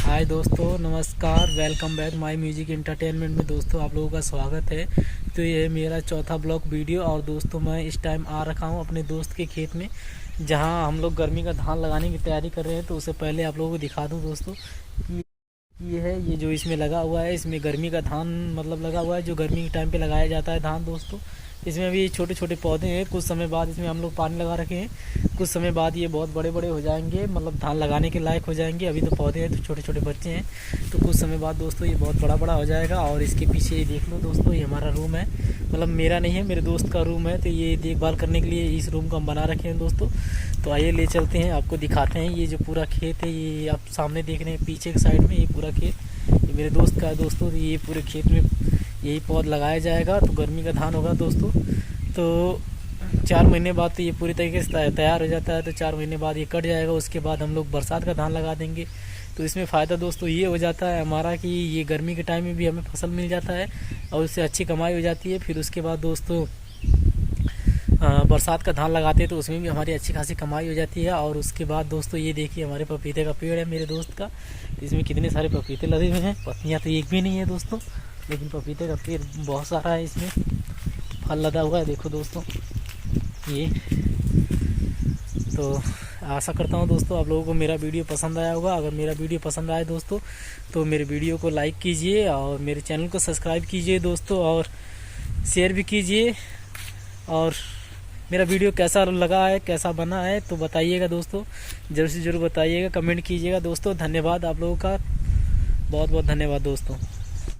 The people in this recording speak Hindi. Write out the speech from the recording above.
हाय दोस्तों, नमस्कार। Welcome back my music entertainment में दोस्तों आप लोगों का स्वागत है। तो ये मेरा चौथा ब्लॉग वीडियो। और दोस्तों मैं इस टाइम आ रखा हूँ अपने दोस्त के खेत में, जहाँ हम लोग गर्मी का धान लगाने की तैयारी कर रहे हैं। तो उससे पहले आप लोगों को दिखा दूँ दोस्तों कि ये है, ये जो इसमें लगा हुआ है, इसमें गर्मी का धान मतलब लगा हुआ है, जो गर्मी के टाइम पे लगाया जाता है धान दोस्तों। इसमें अभी छोटे छोटे पौधे हैं। कुछ समय बाद इसमें हम लोग पानी लगा रखे हैं। कुछ समय बाद ये बहुत बड़े बड़े हो जाएंगे, मतलब धान लगाने के लायक हो जाएंगे। अभी तो पौधे हैं, तो छोटे छोटे बच्चे हैं। तो कुछ समय बाद दोस्तों ये बहुत बड़ा बड़ा हो जाएगा। और इसके पीछे ये देख लो दोस्तों, ये हमारा रूम है, मतलब मेरा नहीं है, मेरे दोस्त का रूम है। तो ये देखभाल करने के लिए इस रूम को हम बना रखे हैं दोस्तों। तो आइए ले चलते हैं, आपको दिखाते हैं। ये जो पूरा खेत है, ये आप सामने देख रहे हैं पीछे के साइड में, ये पूरा खेत ये मेरे दोस्त का है दोस्तों। ये पूरे खेत में यही पौध लगाया जाएगा। तो गर्मी का धान होगा दोस्तों। तो 4 महीने बाद तो ये पूरी तरीके से तैयार हो जाता है। तो 4 महीने बाद ये कट जाएगा। उसके बाद हम लोग बरसात का धान लगा देंगे। तो इसमें फ़ायदा दोस्तों ये हो जाता है हमारा कि ये गर्मी के टाइम में भी हमें फसल मिल जाता है और उससे अच्छी कमाई हो जाती है। फिर उसके बाद दोस्तों बरसात का धान लगाते हैं तो उसमें भी हमारी अच्छी खासी कमाई हो जाती है। और उसके बाद दोस्तों ये देखिए, हमारे पपीते का पेड़ है मेरे दोस्त का। इसमें कितने सारे पपीते लगे हुए हैं। पत्तियाँ तो एक भी नहीं है दोस्तों, लेकिन पपीते का पेड़ बहुत सारा है, इसमें फल लगा हुआ है। देखो दोस्तों ये। तो आशा करता हूँ दोस्तों आप लोगों को मेरा वीडियो पसंद आया होगा। अगर मेरा वीडियो पसंद आए दोस्तों तो मेरे वीडियो को लाइक कीजिए और मेरे चैनल को सब्सक्राइब कीजिए दोस्तों, और शेयर भी कीजिए। और मेरा वीडियो कैसा लगा है, कैसा बना है, तो बताइएगा दोस्तों, ज़रूर से ज़रूर बताइएगा, कमेंट कीजिएगा दोस्तों। धन्यवाद आप लोगों का, बहुत बहुत धन्यवाद दोस्तों।